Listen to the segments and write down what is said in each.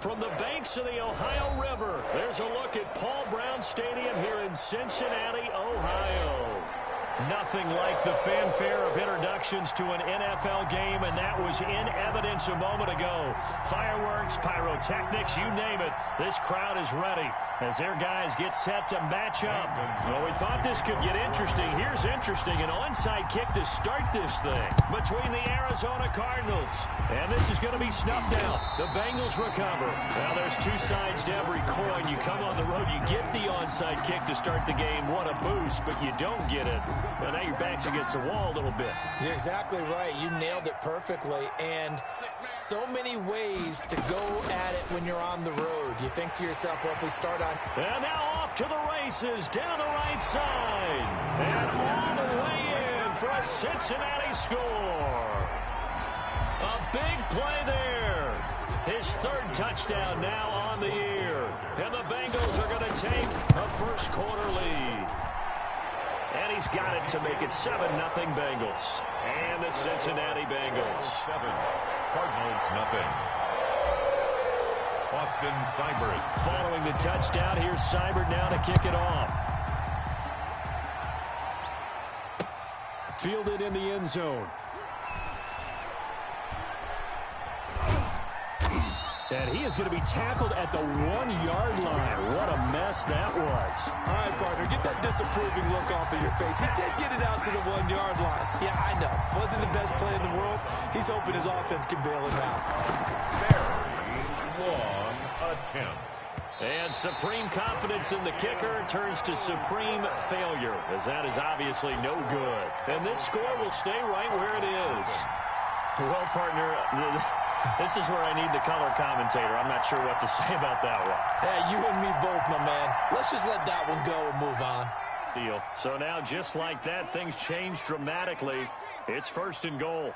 from the banks of the Ohio River, there's a look at Paul Brown Stadium here in Cincinnati, Ohio. Nothing like the fanfare of introductions to an NFL game, and that was in evidence a moment ago. Fireworks, pyrotechnics, you name it. This crowd is ready as their guys get set to match up. Well, we thought this could get interesting. Here's interesting, an onside kick to start this thing between the Arizona Cardinals. And this is going to be snuffed out. The Bengals recover. Now, there's two sides to every coin. You come on the road, you get the onside kick to start the game. What a boost, but you don't get it. Well, now your back's against the wall a little bit. You're exactly right. You nailed it perfectly. And so many ways to go at it when you're on the road. You think to yourself, well, if we start on... And now off to the races, down the right side. And all the way in for a Cincinnati score. A big play there. His third touchdown now on the year. And the Bengals are going to take a first quarter lead. And he's got it to make it 7-0 Bengals. And the Cincinnati Bengals. 7, Cardinals nothing. Austin Seibert. Following the touchdown, here's Seibert now to kick it off. Fielded in the end zone. And he is going to be tackled at the 1-yard line. What a mess that was. All right, partner, get that disapproving look off of your face. He did get it out to the 1-yard line. Yeah, I know. Wasn't the best play in the world. He's hoping his offense can bail him out. Very long attempt. And supreme confidence in the kicker turns to supreme failure, as that is obviously no good. And this score will stay right where it is. Well, partner, this is where I need the color commentator. I'm not sure what to say about that one. Hey, you and me both, my man. Let's just let that one go and move on. Deal. So now, just like that, things change dramatically. It's first and goal.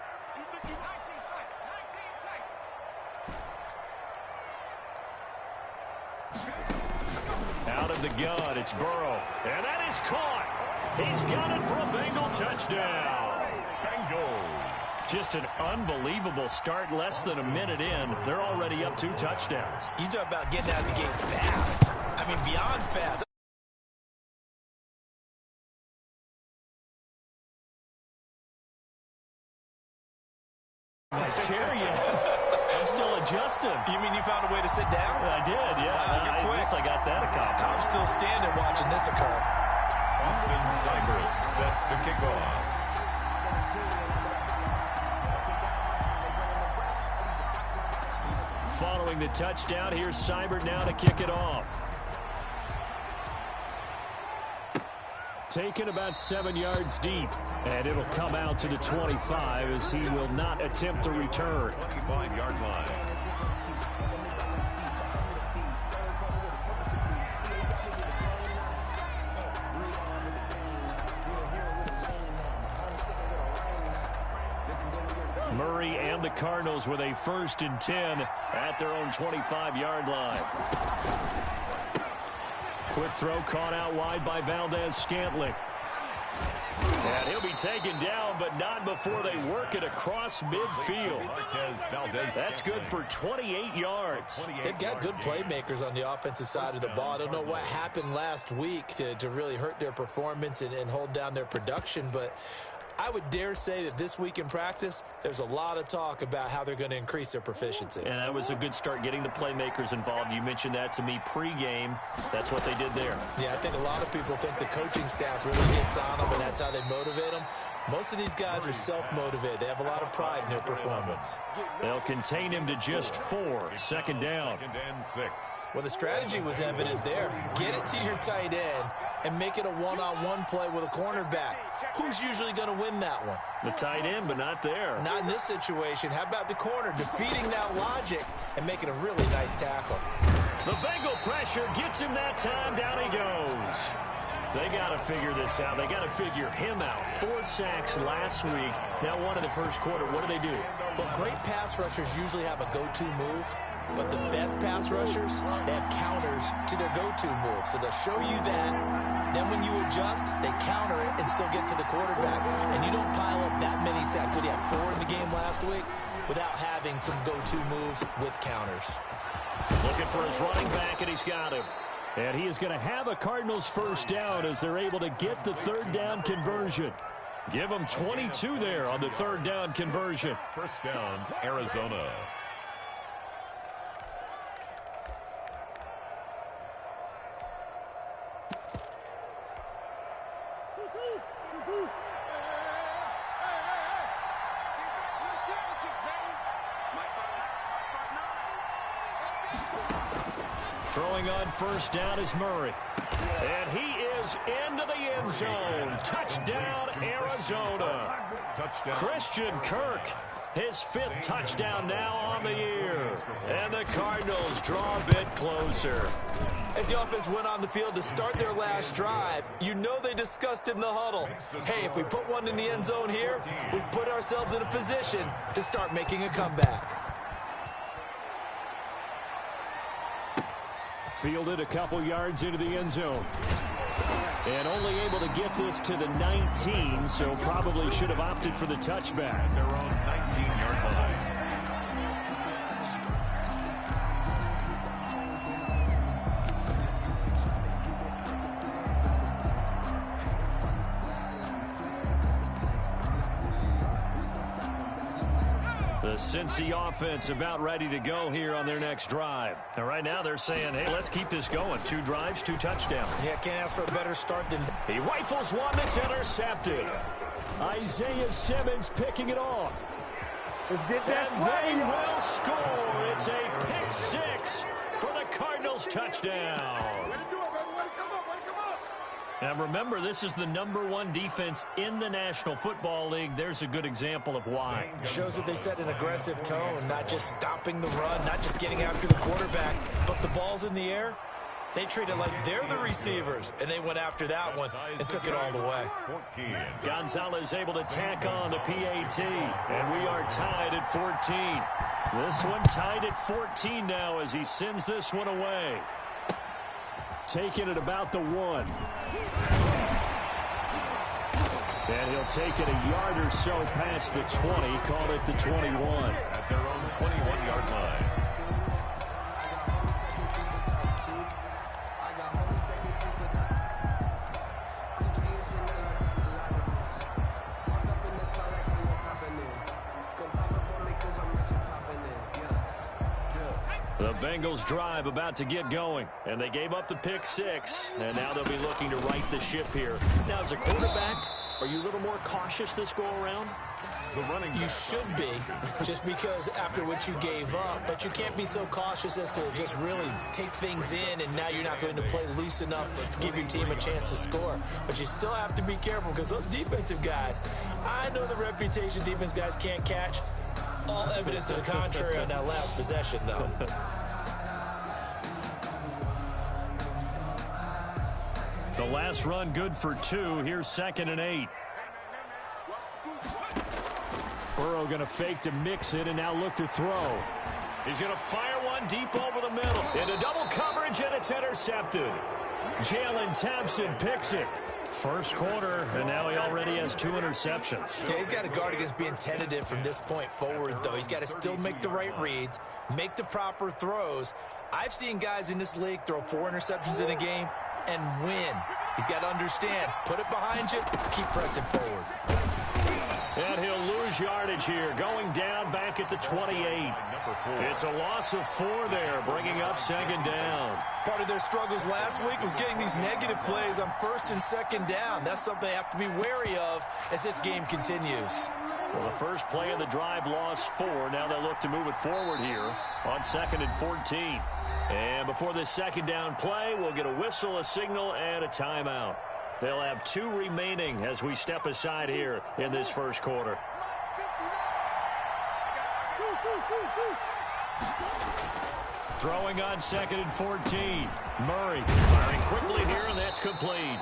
Out of the gun, it's Burrow. And that is caught. He's got it for a Bengal touchdown. Bengals. Just an unbelievable start. Less than a minute in, they're already up 2 touchdowns. You talk about getting out of the gate fast. I mean, beyond fast. My chair, I'm still adjusting. You mean you found a way to sit down? I did, yeah. Wow, you're quick. I guess I got that accomplished. I'm still standing watching this occur. Austin Seibert set to kick off. Following the touchdown, here's Seibert now to kick it off. Taken about 7 yards deep, and it'll come out to the 25 as he will not attempt to return. 25-yard line. Murray and the Cardinals with a 1st and 10 at their own 25-yard line. Quick throw caught out wide by Valdez-Scantling. And he'll be taken down, but not before they work it across midfield. That's good for 28 yards. They've got good playmakers on the offensive side of the ball. I don't know what happened last week to really hurt their performance and hold down their production, but I would dare say that this week in practice, there's a lot of talk about how they're going to increase their proficiency. And that was a good start, getting the playmakers involved. You mentioned that to me pregame. That's what they did there. Yeah, I think a lot of people think the coaching staff really gets on them, and that's how they motivate them. Most of these guys are self-motivated. They have a lot of pride in their performance. They'll contain him to just 4. 2nd down. 2nd and 6. Well, the strategy was evident there. Get it to your tight end and make it a one-on-one play with a cornerback. Who's usually going to win that one? The tight end, but not there. Not in this situation. How about the corner defeating that logic and making a really nice tackle? The Bengal pressure gets him that time. Down he goes. They got to figure this out. They got to figure him out. 4 sacks last week. Now 1 in the first quarter. What do they do? Well, great pass rushers usually have a go-to move, but the best pass rushers, they have counters to their go-to move. So they'll show you that. Then when you adjust, they counter it and still get to the quarterback. And you don't pile up that many sacks. What do you have, 4 in the game last week? Without having some go-to moves with counters. Looking for his running back, and he's got him. And he is going to have a Cardinals first down as they're able to get the third down conversion. Give them 22 there on the third down conversion. First down, Arizona. Throwing on first down is Murray. And he is into the end zone. Touchdown, Arizona. Touchdown. Christian Kirk, his fifth touchdown now on the year. And the Cardinals draw a bit closer. As the offense went on the field to start their last drive, you know they discussed in the huddle, hey, if we put one in the end zone here, we've put ourselves in a position to start making a comeback. Fielded a couple yards into the end zone. And only able to get this to the 19, so probably should have opted for the touchback. At their own 19-yard line. The Cincy offense about ready to go here on their next drive. And right now they're saying, hey, let's keep this going. 2 drives, 2 touchdowns. Yeah, can't ask for a better start than... He rifles one that's intercepted. Isaiah Simmons picking it off. Let's get that And they will score. It's a pick 6 for the Cardinals touchdown. Now remember, this is the #1 defense in the National Football League. There's a good example of why. Shows that they set an aggressive tone, not just stopping the run, not just getting after the quarterback, but the ball's in the air. They treat it like they're the receivers, and they went after that one and took it all the way. 14. Gonzalez able to tack on the PAT, and we are tied at 14. This one tied at 14 now as he sends this one away. Taking it about the 1. And he'll take it a yard or so past the 20, call it the 21. At their own 21-yard line. The Bengals drive about to get going, and they gave up the pick 6, and now they'll be looking to right the ship here. Now, as a quarterback, are you a little more cautious this go-around? You should be, just because after what you gave up, but you can't be so cautious as to just really take things in, and now you're not going to play loose enough to give your team a chance to score. But you still have to be careful, because those defensive guys, I know the reputation defense guys can't catch. All evidence to the contrary on that last possession, though. The last run good for 2. Here's 2nd and 8. Burrow going to fake to mix it and now look to throw. He's going to fire one deep over the middle. Into double coverage, and it's intercepted. Jalen Thompson picks it. First quarter, and now he already has 2 interceptions. Yeah, he's got to guard against being tentative from this point forward, though. He's got to still make the right reads, make the proper throws. I've seen guys in this league throw 4 interceptions in a game and win. He's got to understand, put it behind you, keep pressing forward. And he'll lose yardage here, going down back at the 28. It's a loss of 4 there, bringing up 2nd down. Part of their struggles last week was getting these negative plays on 1st and 2nd down. That's something they have to be wary of as this game continues. Well, the first play of the drive lost 4. Now they'll look to move it forward here on 2nd and 14. And before this 2nd down play, we'll get a whistle, a signal, and a timeout. They'll have 2 remaining as we step aside here in this first quarter. Throwing on 2nd and 14. Murray firing quickly here, and that's complete.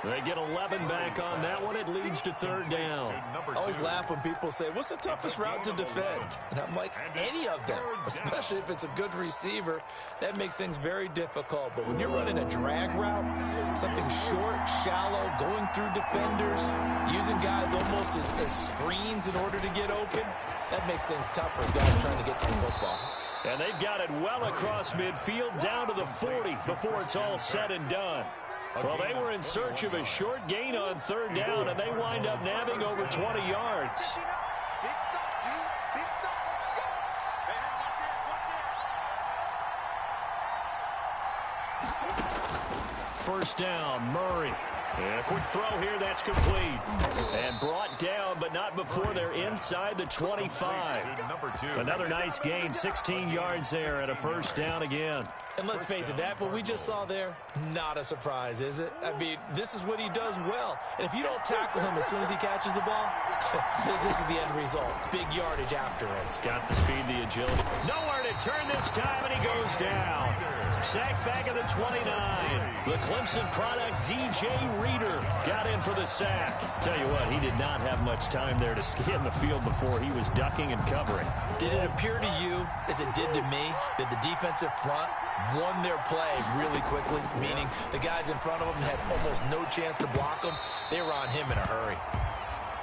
They get 11 back on that one. It leads to 3rd down. I always laugh when people say, what's the toughest route to defend? And I'm like, any of them, especially if it's a good receiver. That makes things very difficult. But when you're running a drag route, something short, shallow, going through defenders, using guys almost as screens in order to get open, that makes things tough for guys trying to get to the football. And they've got it well across midfield down to the 40 before it's all said and done. Well, they were in search of a short gain on third down, and they wind up nabbing over 20 yards. First down, Murray. And a quick throw here, that's complete. And brought down, but not before they're inside the 25. Another nice gain, 16 yards there, and a first down again. And let's face it, that what we just saw there, not a surprise, is it? I mean, this is what he does well. And if you don't tackle him as soon as he catches the ball, this is the end result. Big yardage after it. Got the speed, the agility. Nowhere to turn this time, and he goes down. Sacked back at the 29. The Clemson product, DJ Reader, got in for the sack. Tell you what, he did not have much time there to scan the field before he was ducking and covering. Did it appear to you, as it did to me, that the defensive front won their play really quickly, meaning the guys in front of them had almost no chance to block them? They were on him in a hurry.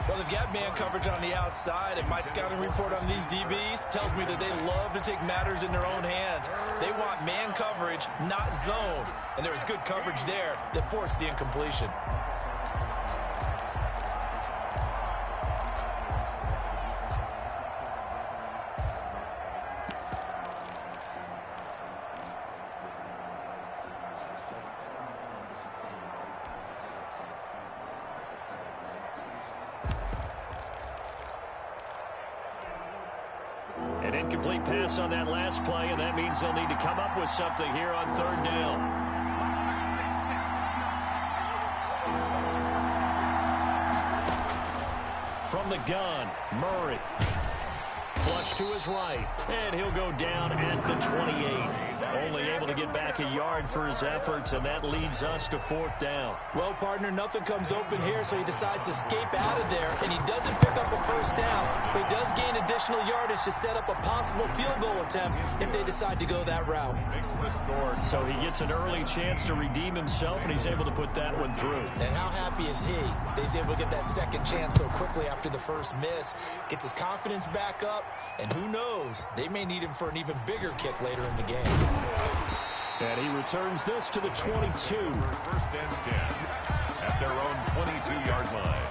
Well, they've got man coverage on the outside, and my scouting report on these DBs tells me that they love to take matters in their own hands. They want man coverage, not zone. And there was good coverage there that forced the incompletion. An incomplete pass on that last play, and that means they'll need to come up with something here on third down. From the gun, Murray. Flush to his right, and he'll go down at the 28. Only able to get back a yard for his efforts, and that leads us to fourth down. Well, partner, nothing comes open here, so he decides to escape out of there, and he doesn't pick up a first down, but he does gain additional yardage to set up a possible field goal attempt if they decide to go that route. Makes the score. So he gets an early chance to redeem himself, and he's able to put that one through. And how happy is he that he's able to get that second chance so quickly after the first miss, gets his confidence back up, and who knows, they may need him for an even bigger kick later in the game. And he returns this to the 22. First and 10 at their own 22-yard line.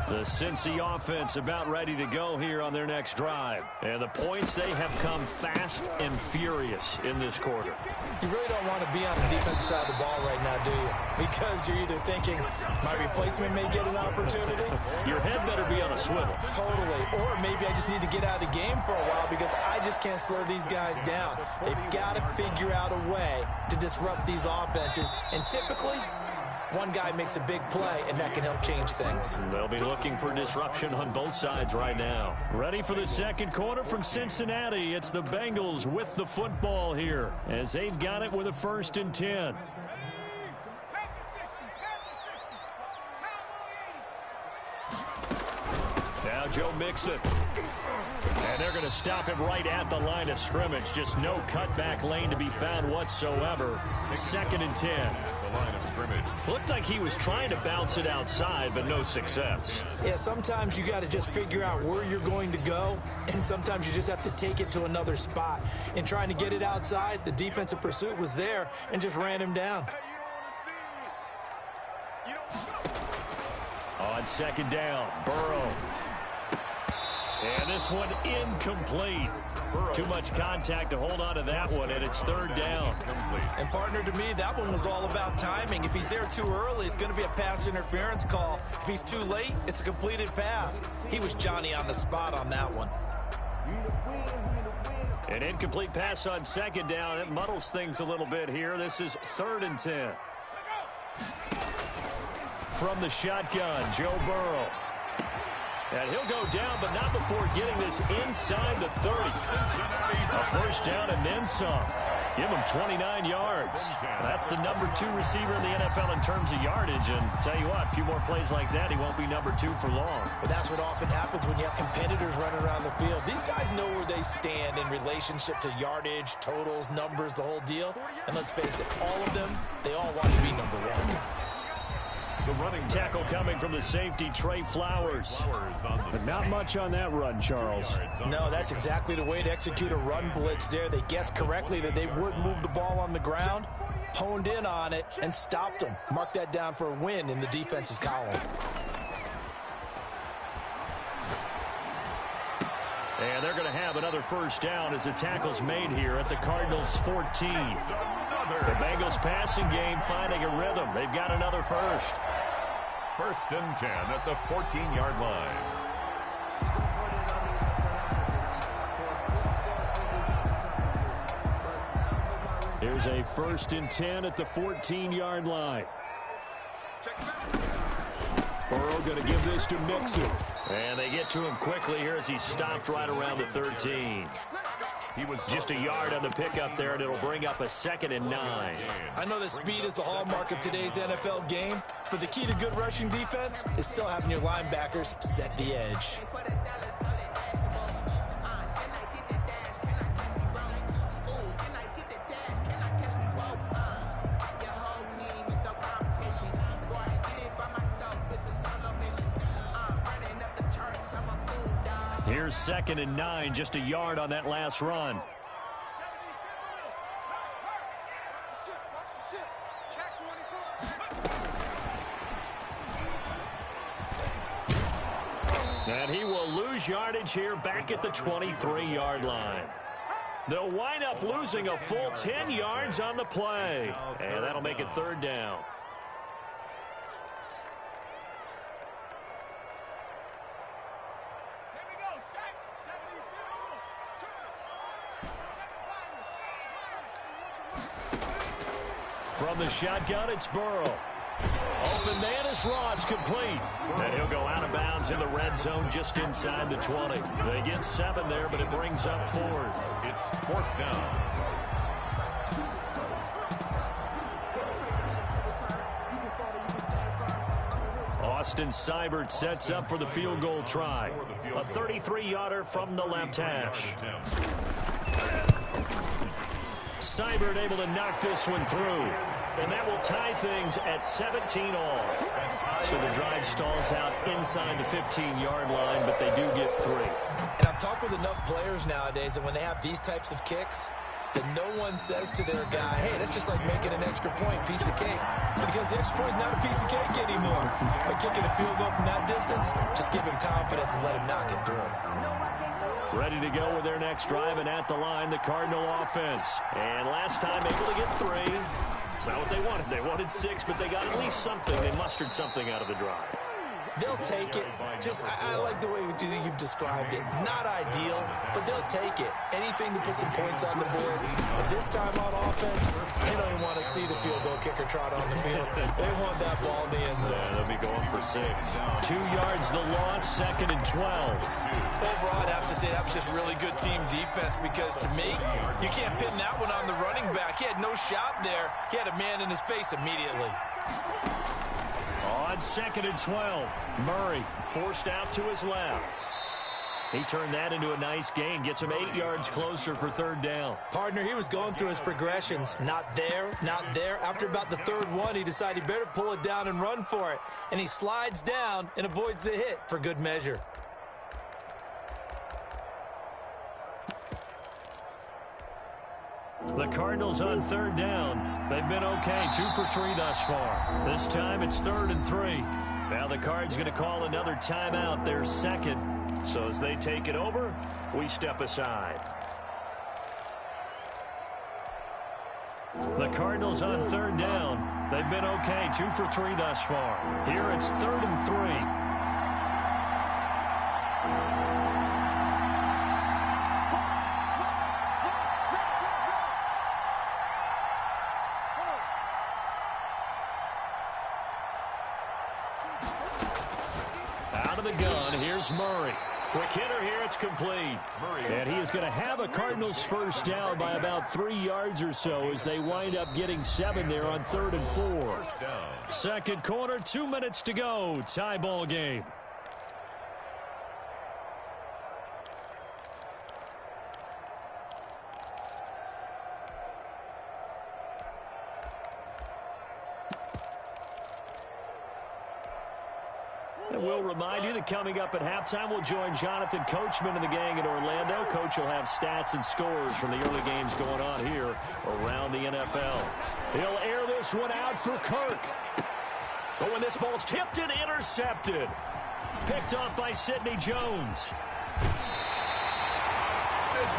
The Cincy offense about ready to go here on their next drive. And the points, they have come fast and furious in this quarter. You really don't want to be on the defensive side of the ball right now, do you? Because you're either thinking, my replacement may get an opportunity. Your head better be on a swivel. Totally. Or maybe I just need to get out of the game for a while because I just can't slow these guys down. They've got to figure out a way to disrupt these offenses. And typically, one guy makes a big play, and that can help change things. They'll be looking for disruption on both sides right now. Ready for the second quarter from Cincinnati. It's the Bengals with the football here as they've got it with a 1st and 10. Now Joe Mixon. And they're going to stop him right at the line of scrimmage. Just no cutback lane to be found whatsoever. 2nd and 10. The line of scrimmage. Looked like he was trying to bounce it outside, but no success. Yeah, sometimes you got to just figure out where you're going to go, and sometimes you just have to take it to another spot. In trying to get it outside, the defensive pursuit was there and just ran him down. On 2nd down, Burrow. And this one incomplete. Too much contact to hold on to that one, and it's 3rd down. And partner, to me, that one was all about timing. If he's there too early, it's going to be a pass interference call. If he's too late, it's a completed pass. He was Johnny on the spot on that one. An incomplete pass on 2nd down. It muddles things a little bit here. This is 3rd and 10. From the shotgun, Joe Burrow. And he'll go down, but not before getting this inside the 30. A first down and then some. Give him 29 yards. That's the number 2 receiver in the NFL in terms of yardage. And tell you what, a few more plays like that, he won't be number 2 for long. But that's what often happens when you have competitors running around the field. These guys know where they stand in relationship to yardage, totals, numbers, the whole deal. And let's face it, all of them, they all want to be number 1. The running tackle coming from the safety, Trey Flowers. But not much on that run, Charles. No, that's exactly the way to execute a run blitz there. They guessed correctly that they would move the ball on the ground, honed in on it, and stopped them. Mark that down for a win in the defense's column. And they're going to have another first down as the tackle's made here at the Cardinals' 14. The Bengals passing game finding a rhythm. They've got another first. 1st and 10 at the 14-yard line. Here's a 1st and 10 at the 14-yard line. Burrow going to give this to Mixon. And they get to him quickly here as he stopped right around the 13. He was just a yard on the pickup there, and it'll bring up a 2nd and 9. I know that speed is the hallmark of today's NFL game, but the key to good rushing defense is still having your linebackers set the edge. Here's 2nd and 9, just a yard on that last run. And he will lose yardage here back at the 23-yard line. They'll wind up losing a full 10 yards on the play. And that'll make it 3rd down. From the shotgun, it's Burrow. Open man is Ross, complete. And he'll go out of bounds in the red zone just inside the 20. They get 7 there, but it brings up 4th. It's 4th down. Austin Seibert sets up for the field goal try. A 33-yarder from the left hash. Seibert able to knock this one through. And that will tie things at 17 all. So the drive stalls out inside the 15-yard line, but they do get 3. And I've talked with enough players nowadays that when they have these types of kicks, that no one says to their guy, hey, that's just like making an extra point, piece of cake. Because the extra point is not a piece of cake anymore. By kicking a field goal from that distance, just give him confidence and let him knock it through. Ready to go with their next drive, and at the line, the Cardinal offense. And last time able to get 3. It's not what they wanted. They wanted 6, but they got at least something. They mustered something out of the drive. They'll take it. Just, I like the way you've described it. Not ideal, but they'll take it. Anything to put some points on the board. But this time on offense, they don't even want to see the field goal kicker trot on the field. They want that ball in the end zone. Yeah, they'll be going for 6. 2 yards the loss, 2nd and 12. Overall, I'd have to say that was just really good team defense because, to me, you can't pin that one on the running back. He had no shot there. He had a man in his face immediately. On 2nd and 12, Murray forced out to his left. He turned that into a nice gain, gets him 8 yards closer for 3rd down. Partner, he was going through his progressions. Not there, not there. After about the 3rd one, he decided he better pull it down and run for it. And he slides down and avoids the hit for good measure. The Cardinals on 3rd down. They've been okay, 2 for 3 thus far. This time it's 3rd and 3. Now the Cards going to call another timeout, their 2nd. So as they take it over, we step aside. The Cardinals on 3rd down. They've been okay, 2 for 3 thus far. Here it's 3rd and 3. Out of the gun, here's Murray. Quick hitter here, it's complete. And he is going to have a Cardinals first down by about 3 yards or so as they wind up getting 7 there on 3rd and 4. Second quarter, 2 minutes to go. Tie ball game. And we'll remind you that coming up at halftime, we'll join Jonathan Coachman and the gang in Orlando. Coach will have stats and scores from the early games going on here around the NFL. He'll air this one out for Kirk. But when this ball's tipped and intercepted, picked off by Sidney Jones.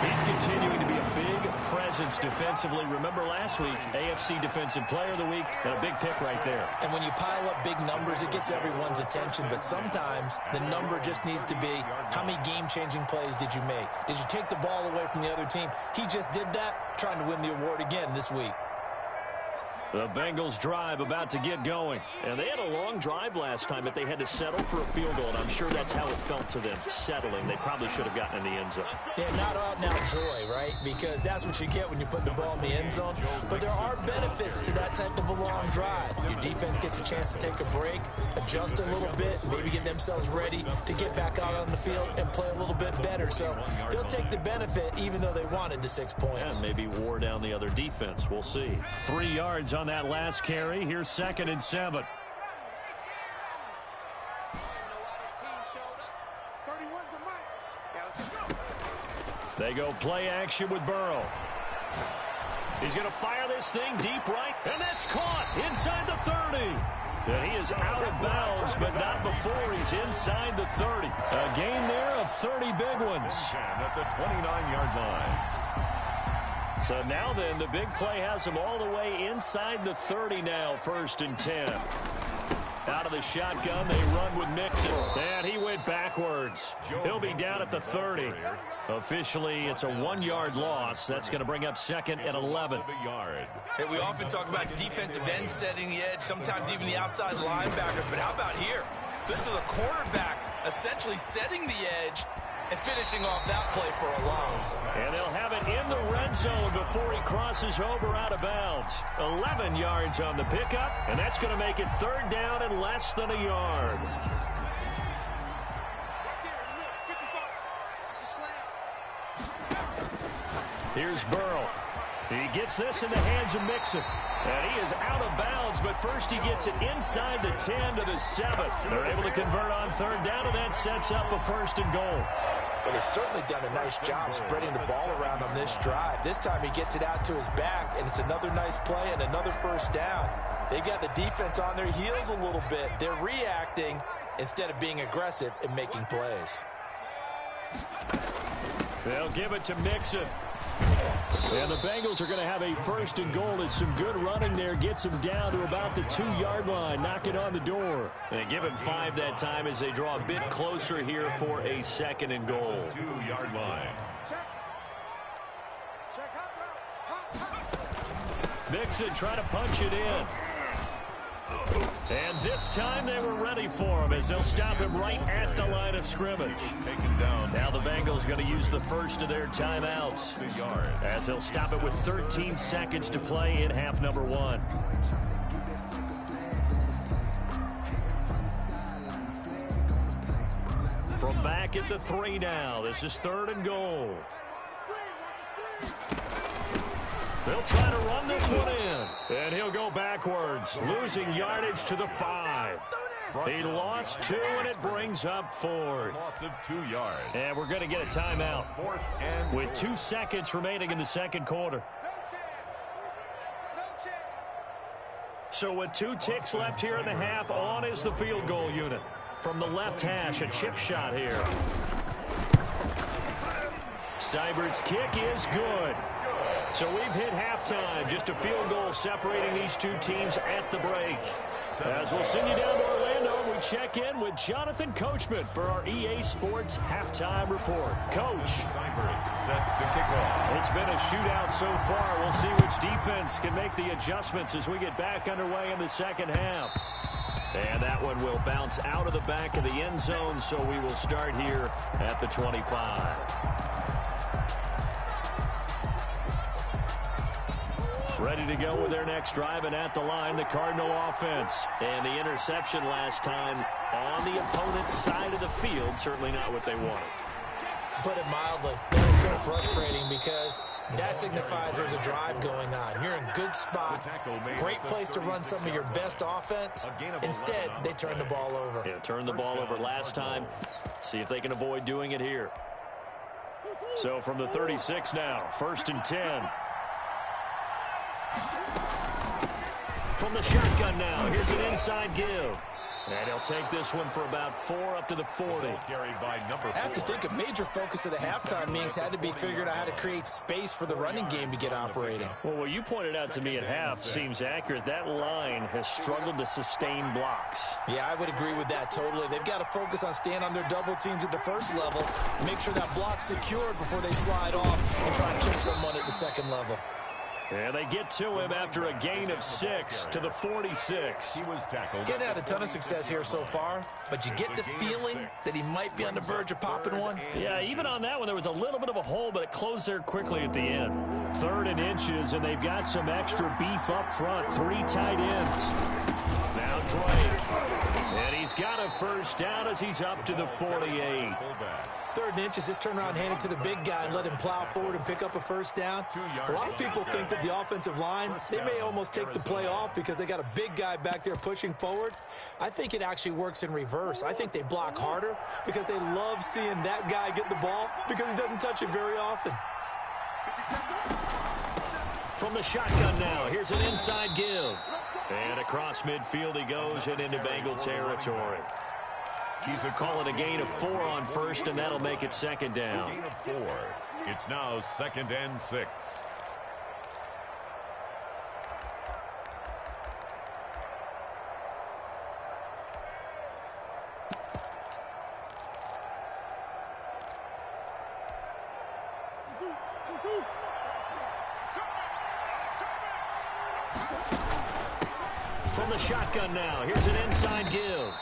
He's continuing to be a big presence defensively. Remember last week, AFC Defensive Player of the Week, and a big pick right there. And when you pile up big numbers, it gets everyone's attention. But sometimes the number just needs to be, how many game-changing plays did you make? Did you take the ball away from the other team? He just did that, trying to win the award again this week. The Bengals drive about to get going. And they had a long drive last time, but they had to settle for a field goal. And I'm sure that's how it felt to them, settling. They probably should have gotten in the end zone. Yeah, not out now joy, right? Because that's what you get when you put the ball in the end zone. But there are benefits to that type of a long drive. Your defense gets a chance to take a break, adjust a little bit, maybe get themselves ready to get back out on the field and play a little bit better. So they'll take the benefit even though they wanted the 6 points. And maybe wore down the other defense. We'll see. 3 yards on that last carry. Here's 2nd and 7. They go play action with Burrow. He's going to fire this thing deep right, and that's caught inside the 30. And he is out of bounds, but not before he's inside the 30. A gain there of 30 big ones. At the 29-yard line. So now then, the big play has him all the way inside the 30 now, 1st and 10. Out of the shotgun, they run with Mixon. And he went backwards. He'll be down at the 30. Officially, it's a 1-yard loss. That's going to bring up 2nd and 11. Hey, we often talk about defensive ends setting the edge, sometimes even the outside linebackers. But how about here? This is a quarterback essentially setting the edge and finishing off that play for a loss. And they'll have it in the red zone before he crosses over out of bounds. 11 yards on the pickup, and that's going to make it 3rd down and less than a yard. Here's Burrow. He gets this in the hands of Mixon. And he is out of bounds, but first he gets it inside the 10 to the 7. They're able to convert on 3rd down, and that sets up a 1st and goal. But they've certainly done a nice job spreading the ball around on this drive. This time he gets it out to his back, and it's another nice play and another 1st down. They've got the defense on their heels a little bit. They're reacting instead of being aggressive and making plays. They'll give it to Mixon. And the Bengals are going to have a 1st and goal as some good running there gets them down to about the 2-yard line, knocking on the door. And they give him 5 that time as they draw a bit closer here for a 2nd and goal. 2-yard line. Mixon trying to punch it in. And this time they were ready for him as they'll stop him right at the line of scrimmage. Now the Bengals going to use the first of their timeouts as they'll stop it with 13 seconds to play in half number 1. From back at the 3 now. This is 3rd and goal. They'll try to run this one in. And he'll go backwards, losing yardage to the 5. He lost 2, and it brings up 4th. Loss of 2 yards. And we're going to get a timeout with 2 seconds remaining in the second quarter. So with 2 ticks left here in the half, on is the field goal unit. From the left hash, a chip shot here. Seibert's kick is good. So we've hit halftime. Just a field goal separating these 2 teams at the break. As we'll send you down to Orlando, we check in with Jonathan Coachman for our EA Sports Halftime Report. Coach. Set to kick off. It's been a shootout so far. We'll see which defense can make the adjustments as we get back underway in the second half. And that one will bounce out of the back of the end zone, so we will start here at the 25. Ready to go with their next drive, and at the line, the Cardinal offense. And the interception last time on the opponent's side of the field, certainly not what they wanted. Put it mildly, that is so frustrating because that signifies there's a drive going on. You're in a good spot, great place to run some of your best offense. Instead, they turn the ball over. Yeah, turned the ball over last time. See if they can avoid doing it here. So from the 36 now, 1st and 10. From the shotgun now, here's an inside give. And he'll take this one for about 4 up to the 40. I have to think a major focus of the halftime meetings had to be figuring out how to create space for the running game to get operating. Well, what you pointed out to me at half seems accurate. That line has struggled to sustain blocks. Yeah, I would agree with that totally. They've got to focus on staying on their double teams at the first level, make sure that block's secured before they slide off and try and chip someone at the second level. And they get to him after a gain of 6 to the 46. He was tackled. Getting had a ton of success here so far, but you get the feeling that he might be on the verge of popping one. Yeah, even on that one, there was a little bit of a hole, but it closed there quickly at the end. 3rd and inches, and they've got some extra beef up front. 3 tight ends. Now Drake. And he's got a first down as he's up to the 48. 3rd and inches, just turn around, hand it to the big guy, and let him plow forward and pick up a first down. A lot of people think that the offensive line, they may almost take the play off because they got a big guy back there pushing forward. I think it actually works in reverse. I think they block harder because they love seeing that guy get the ball because he doesn't touch it very often. From the shotgun now, here's an inside give. And across midfield he goes and into Bengal territory. Call it a gain of 4 on 1st, and that'll make it 2nd down. Gain of 4. It's now 2nd and 6. From the shotgun now, here's an inside give.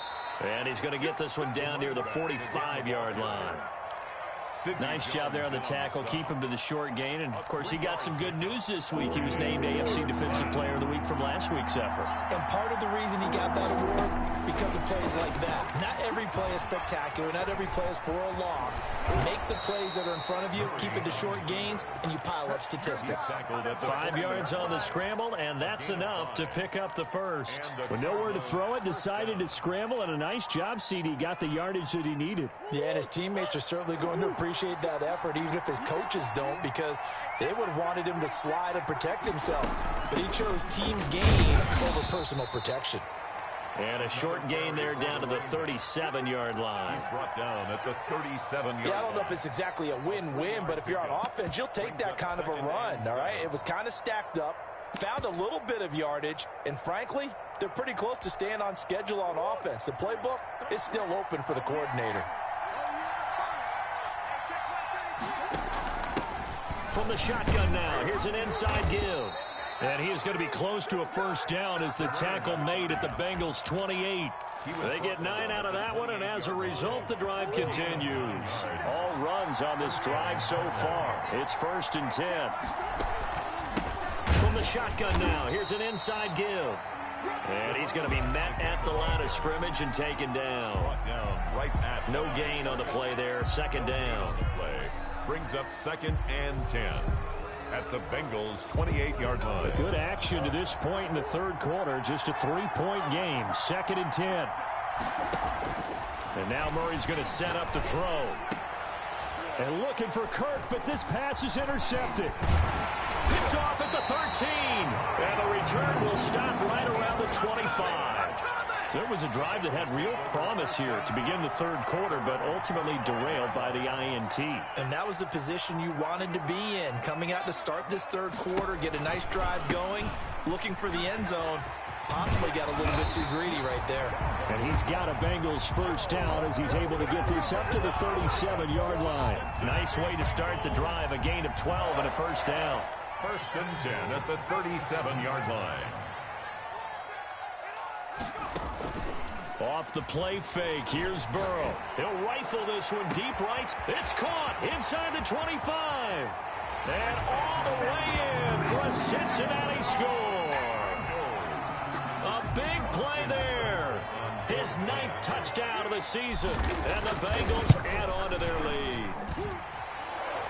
And he's going to get this one down near the 45-yard line. Nice job there on the tackle. Keep him to the short gain. And, of course, he got some good news this week. He was named AFC Defensive Player of the Week from last week's effort. And part of the reason he got that award, because of plays like that. Not every play is spectacular. Not every play is for a loss. Make the plays that are in front of you, keep it to short gains, and you pile up statistics. 5 yards on the scramble, and that's enough to pick up the first. With nowhere to throw it, decided to scramble, and a nice job, CD. Got the yardage that he needed. Yeah, and his teammates are certainly going to appreciate that effort, even if his coaches don't, because they would have wanted him to slide and protect himself. But he chose team gain over personal protection. And a short gain there down to the 37-yard line. He's brought down at the 37-yard line. Yeah, I don't know if it's exactly a win-win, but if you're on offense, you'll take that kind of a run, all right? It was kind of stacked up, found a little bit of yardage, and frankly, they're pretty close to staying on schedule on offense. The playbook is still open for the coordinator. From the shotgun now, here's an inside give. And he is going to be close to a first down as the tackle made at the Bengals' 28. They get 9 out of that one, and as a result, the drive continues. All runs on this drive so far. It's 1st and 10. From the shotgun now, here's an inside give. And he's going to be met at the line of scrimmage and taken down. No gain on the play there, 2nd down. Brings up 2nd and 10 at the Bengals' 28-yard line. Good action to this point in the 3rd quarter. Just a 3-point game. 2nd and 10. And now Murray's going to set up the throw. And looking for Kirk, but this pass is intercepted. Picked off at the 13. And the return will stop right around the 25. So it was a drive that had real promise here to begin the 3rd quarter, but ultimately derailed by the INT. And that was the position you wanted to be in. Coming out to start this 3rd quarter, get a nice drive going, looking for the end zone. Possibly got a little bit too greedy right there. And he's got a Bengals first down as he's able to get this up to the 37-yard line. Nice way to start the drive, a gain of 12 and a first down. 1st and 10 at the 37-yard line. Off the play fake, here's Burrow. He'll rifle this one deep right. It's caught inside the 25. And all the way in for a Cincinnati score. A big play there. His 9th touchdown of the season. And the Bengals add on to their lead.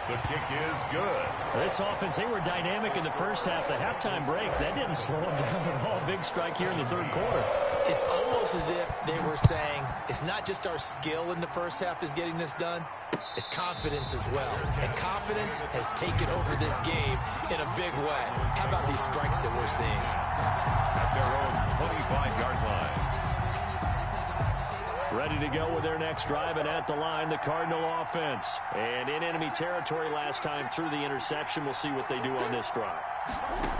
The kick is good. This offense, they were dynamic in the first half. The halftime break, that didn't slow them down at all. Big strike here in the third quarter. It's almost as if they were saying, it's not just our skill in the first half is getting this done, it's confidence as well. And confidence has taken over this game in a big way. How about these strikes that we're seeing? At their own 25-yard line. Ready to go with their next drive, and at the line, the Cardinal offense. And in enemy territory last time through the interception. We'll see what they do on this drive.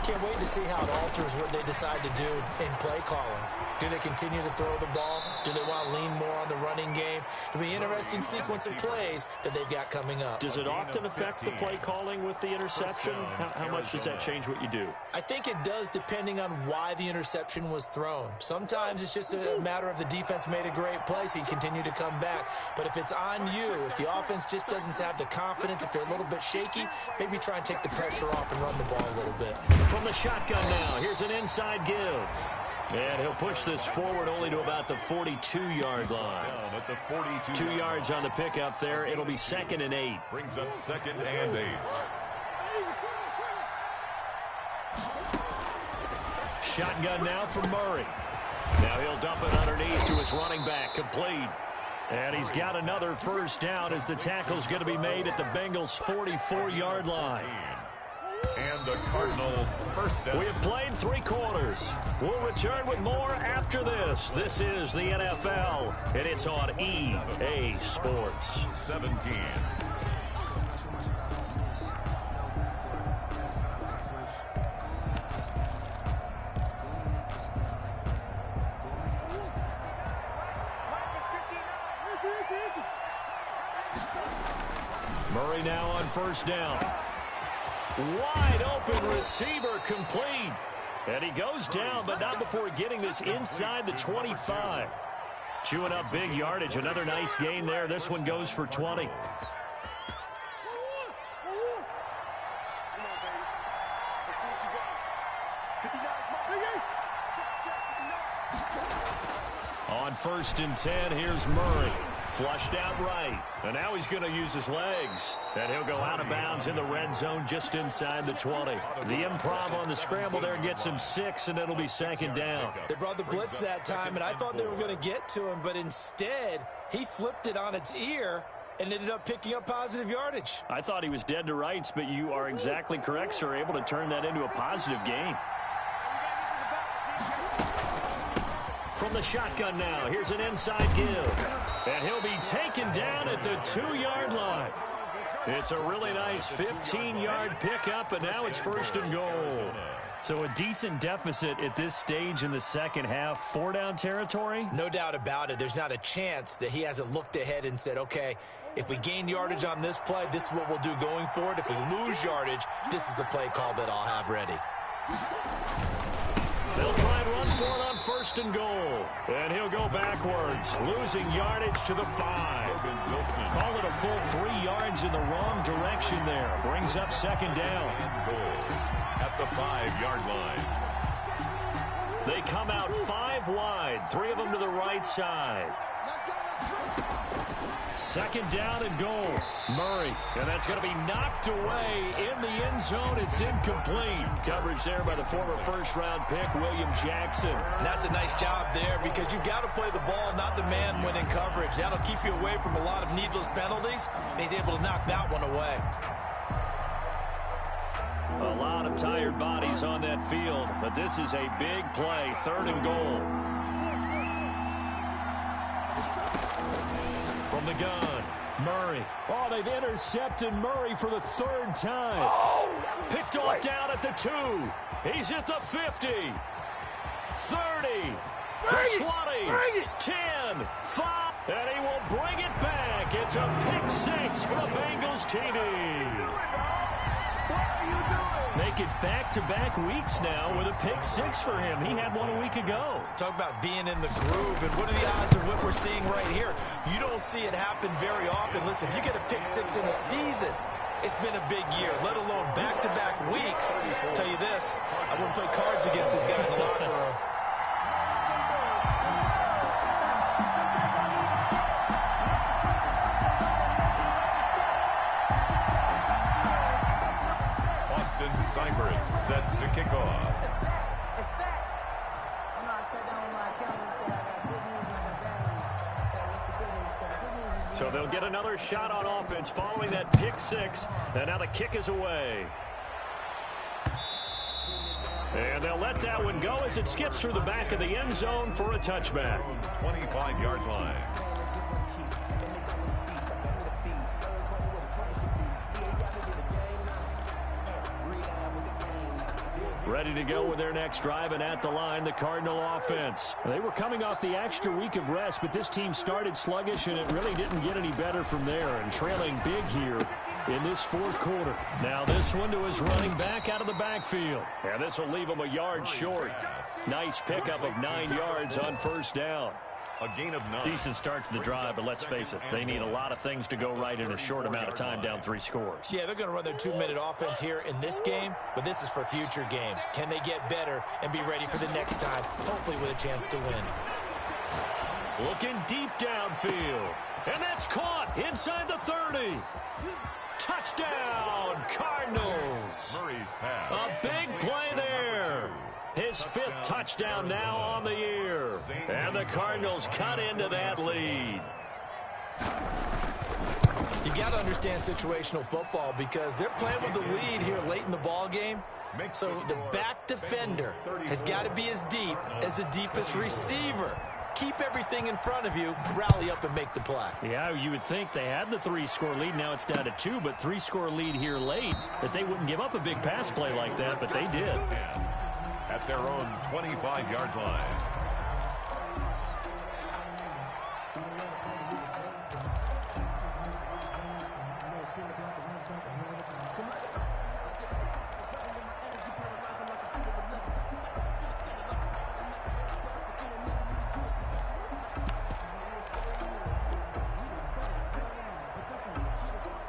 Can't wait to see how it alters what they decide to do in play calling. Do they continue to throw the ball? Do they want to lean more on the running game? It'll be an interesting sequence of plays that they've got coming up. Does it often affect the play calling with the interception? How much does that change what you do? I think it does depending on why the interception was thrown. Sometimes it's just a matter of the defense made a great play, so you continue to come back. But if it's on you, if the offense just doesn't have the confidence, if they're a little bit shaky, maybe try and take the pressure off and run the ball a little bit. From the shotgun now, here's an inside give. And he'll push this forward only to about the 42-yard line. At the 42. 2 yards on the pickup there. It'll be 2nd and 8. Brings up 2nd and 8. Shotgun now for Murray. Now he'll dump it underneath to his running back, complete. And he's got another first down as the tackle's going to be made at the Bengals' 44-yard line. And the Cardinal first down. We have played 3 quarters. We'll return with more after this. This is the NFL, and it's on EA Sports. 17. Murray now on first down. Wide open receiver complete. And he goes down, but not before getting this inside the 25. Chewing up big yardage. Another nice gain there. This one goes for 20. On 1st and 10, here's Murray. Flushed out right. And now he's going to use his legs. And he'll go out of bounds in the red zone just inside the 20. The improv on the scramble there gets him 6, and it'll be 2nd down. They brought the blitz that time, and I thought they were going to get to him, but instead, he flipped it on its ear and ended up picking up positive yardage. I thought he was dead to rights, but you are exactly correct, sir. Able to turn that into a positive gain. From the shotgun now, here's an inside give. And he'll be taken down at the 2-yard line. It's a really nice 15-yard pickup, and now it's 1st and goal. So a decent deficit at this stage in the second half. 4-down territory? No doubt about it. There's not a chance that he hasn't looked ahead and said, okay, if we gain yardage on this play, this is what we'll do going forward. If we lose yardage, this is the play call that I'll have ready. They'll try and run for it on 1st and goal. And he'll go backwards, losing yardage to the 5. Call it a full 3 yards in the wrong direction there. Brings up 2nd down. At the 5-yard line. They come out 5 wide, 3 of them to the right side. 2nd down and goal. Murray, and that's going to be knocked away in the end zone. It's incomplete. Coverage there by the former first-round pick, William Jackson. And that's a nice job there because you've got to play the ball, not the man when in coverage. That'll keep you away from a lot of needless penalties, and he's able to knock that one away. A lot of tired bodies on that field, but this is a big play, 3rd and goal. From the gun, Murray. Oh, they've intercepted Murray for the 3rd time. Picked off down at the 2. He's at the 50. 30. The 20. 10. 5. And he will bring it back. It's a pick 6 for the Bengals TD. What are you doing? Make it back-to-back weeks now with a pick six for him. He had one a week ago. Talk about being in the groove, and what are the odds of what we're seeing right here? You don't see it happen very often. Listen, if you get a pick six in a season, it's been a big year, let alone back-to-back weeks. I'll tell you this, I wouldn't play cards against this guy in the locker room. Seibert set to kick off. So they'll get another shot on offense following that pick six. And now the kick is away. And they'll let that one go as it skips through the back of the end zone for a touchback. 25-yard line. Ready to go with their next drive, and at the line, the Cardinal offense. They were coming off the extra week of rest, but this team started sluggish, and it really didn't get any better from there, and trailing big here in this fourth quarter. Now this one to his running back out of the backfield. And this will leave him a yard short. Nice pickup of 9 yards on first down. A gain of 9. Decent start to the drive, but let's face it, they need a lot of things to go right in a short amount of time, down 3 scores. Yeah, they're going to run their 2-minute offense here in this game, but this is for future games. Can they get better and be ready for the next time, hopefully with a chance to win? Looking deep downfield, and that's caught inside the 30. Touchdown, Cardinals. Murray's pass. A big play there. His 5th touchdown now on the year. And the Cardinals cut into that lead. You got to understand situational football because they're playing with the lead here late in the ball game. So the back defender has got to be as deep as the deepest receiver. Keep everything in front of you, rally up and make the play. Yeah, you would think they had the 3-score lead. Now it's down to 2, but 3-score lead here late, that they wouldn't give up a big pass play like that, but they did. At their own 25-yard line.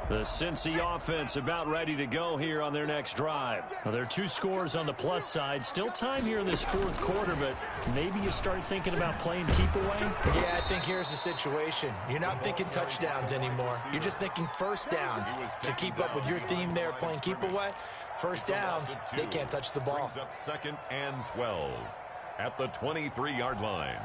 The Cincy offense about ready to go here on their next drive. Well, there are 2 scores on the plus side. Still time here in this fourth quarter, but maybe you start thinking about playing keep away? Yeah, I think here's the situation. You're not thinking touchdowns anymore. You're just thinking first downs. To keep up with your theme there, playing keep away, first downs, they can't touch the ball. Brings up 2nd and 12 at the 23-yard line.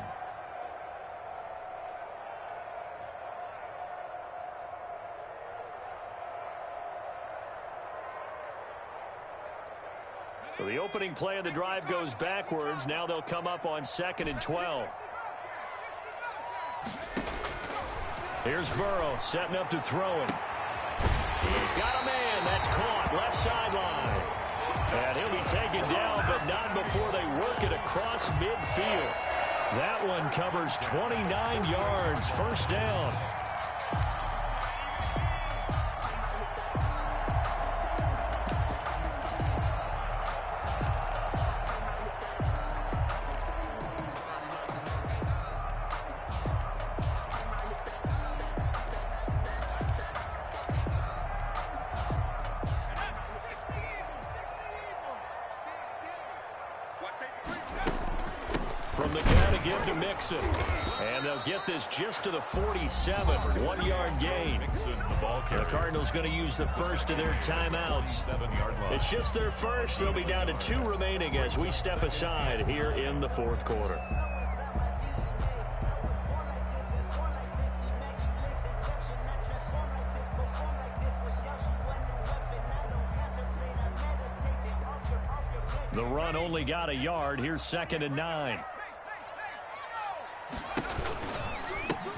So the opening play of the drive goes backwards. Now they'll come up on 2nd and 12. Here's Burrow setting up to throw it. He's got a man. That's caught. Left sideline. And he'll be taken down, but not before they work it across midfield. That one covers 29 yards. First down. From the guy to give to Mixon. And they'll get this just to the 47. 1-yard gain. The Cardinals going to use the first of their timeouts. It's just their first. They'll be down to 2 remaining as we step aside here in the fourth quarter. The run only got a yard. Here's 2nd and 9.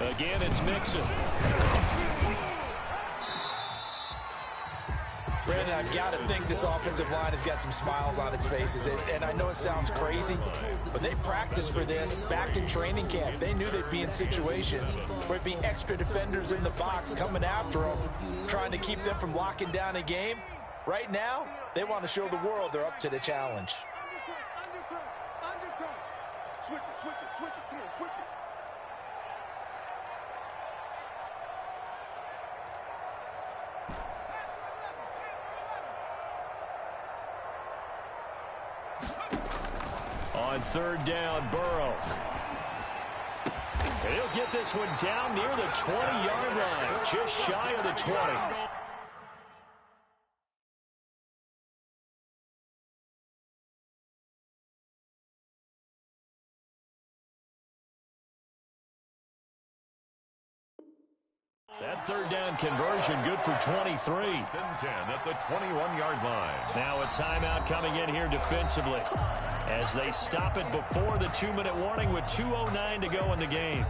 Again, it's Mixon. Brandon, I've got to think this offensive line has got some smiles on its faces. And I know it sounds crazy, but they practiced for this back in training camp. They knew they'd be in situations where it'd be extra defenders in the box coming after them, trying to keep them from locking down a game. Right now, they want to show the world they're up to the challenge. Undercut. Switch it. Come here, switch it. On third down, Burrow. And he'll get this one down near the 20-yard line, just shy of the 20. That third down conversion good for 23. 10 at the 21-yard line. Now a timeout coming in here defensively as they stop it before the 2-minute warning with 2:09 to go in the game.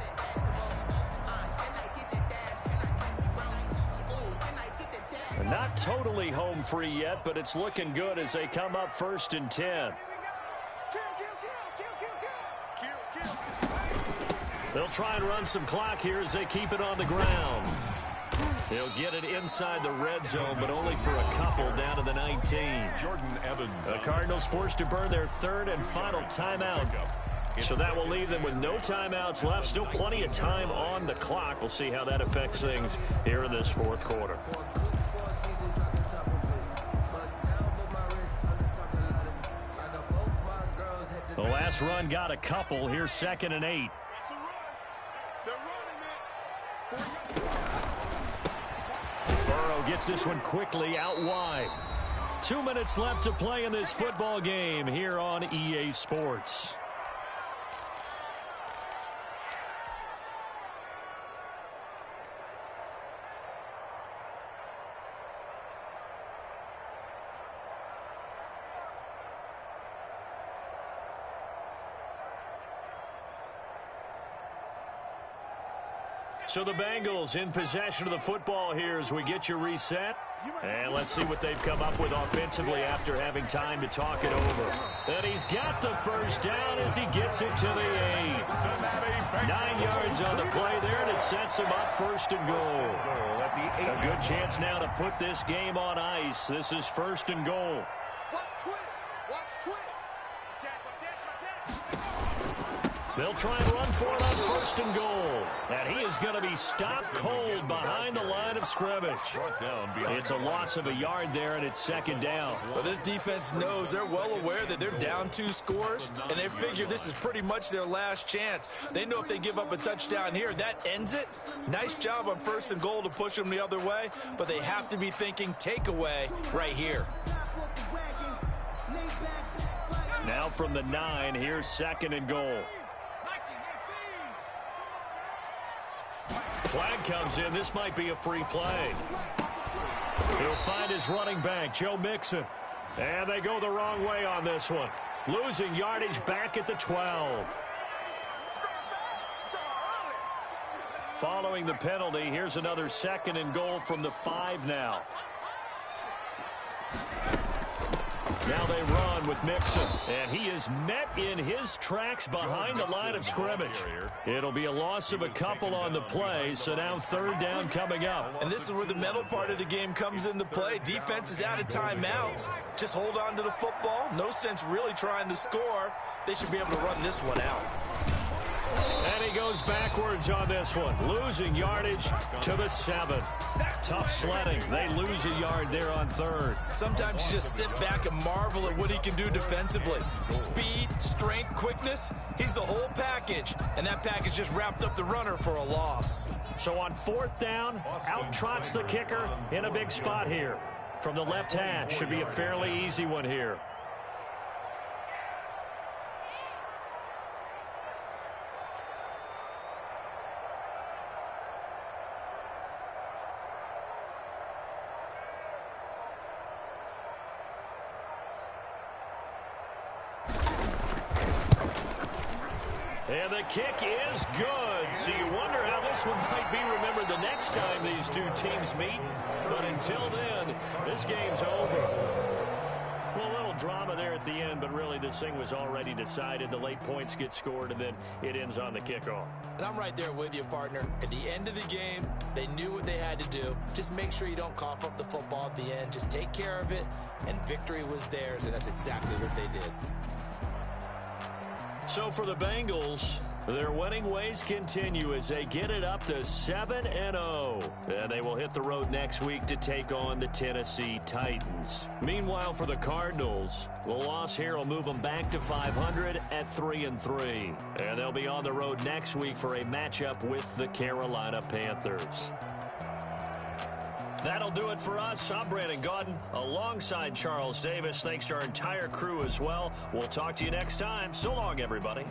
Not totally home free yet, but it's looking good as they come up 1st and 10. They'll try and run some clock here as they keep it on the ground. He'll get it inside the red zone, but only for a couple down to the 19. Jordan Evans. The Cardinals forced to burn their third and final timeout. So that will leave them with no timeouts left. Still plenty of time on the clock. We'll see how that affects things here in this fourth quarter. The last run got a couple. Here's 2nd and 8. Burrow gets this one quickly out wide. 2 minutes left to play in this football game here on EA Sports. So the Bengals in possession of the football here as we get you reset. And let's see what they've come up with offensively after having time to talk it over. And he's got the first down as he gets it to the 8. 9 yards on the play there, and it sets him up 1st and goal. A good chance now to put this game on ice. This is 1st and goal. They'll try and run for it on 1st and goal. And he is going to be stopped cold behind the line of scrimmage. It's a loss of a yard there, and it's 2nd down. Well, this defense knows, they're well aware that they're down 2 scores, and they figure this is pretty much their last chance. They know if they give up a touchdown here, that ends it. Nice job on 1st and goal to push them the other way, but they have to be thinking takeaway right here. Now from the 9, here's 2nd and goal. Flag comes in. This might be a free play. He'll find his running back, Joe Mixon. And they go the wrong way on this one. Losing yardage back at the 12. Following the penalty, here's another 2nd and goal from the 5 now. Now they run with Mixon, and he is met in his tracks behind the line of scrimmage. It'll be a loss of a couple on the play, so now 3rd down coming up. And this is where the mental part of the game comes into play. Defense is out of timeouts. Just hold on to the football. No sense really trying to score. They should be able to run this one out. And he goes backwards on this one, losing yardage to the 7. Tough sledding. They lose a yard there on 3rd. Sometimes you just sit back and marvel at what he can do defensively. Speed, strength, quickness, he's the whole package. And that package just wrapped up the runner for a loss. So on 4th down, out trots the kicker in a big spot here. From the left hash, should be a fairly easy one here. And the kick is good. So you wonder how this one might be remembered the next time these two teams meet. But until then, this game's over. Well, a little drama there at the end, but really this thing was already decided. The late points get scored, and then it ends on the kickoff. And I'm right there with you, partner. At the end of the game, they knew what they had to do. Just make sure you don't cough up the football at the end. Just take care of it, and victory was theirs, and that's exactly what they did. So for the Bengals, their winning ways continue as they get it up to 7-0. And they will hit the road next week to take on the Tennessee Titans. Meanwhile, for the Cardinals, the loss here will move them back to 500 at 3-3. And they'll be on the road next week for a matchup with the Carolina Panthers. That'll do it for us. I'm Brandon Gaudin alongside Charles Davis. Thanks to our entire crew as well. We'll talk to you next time. So long, everybody.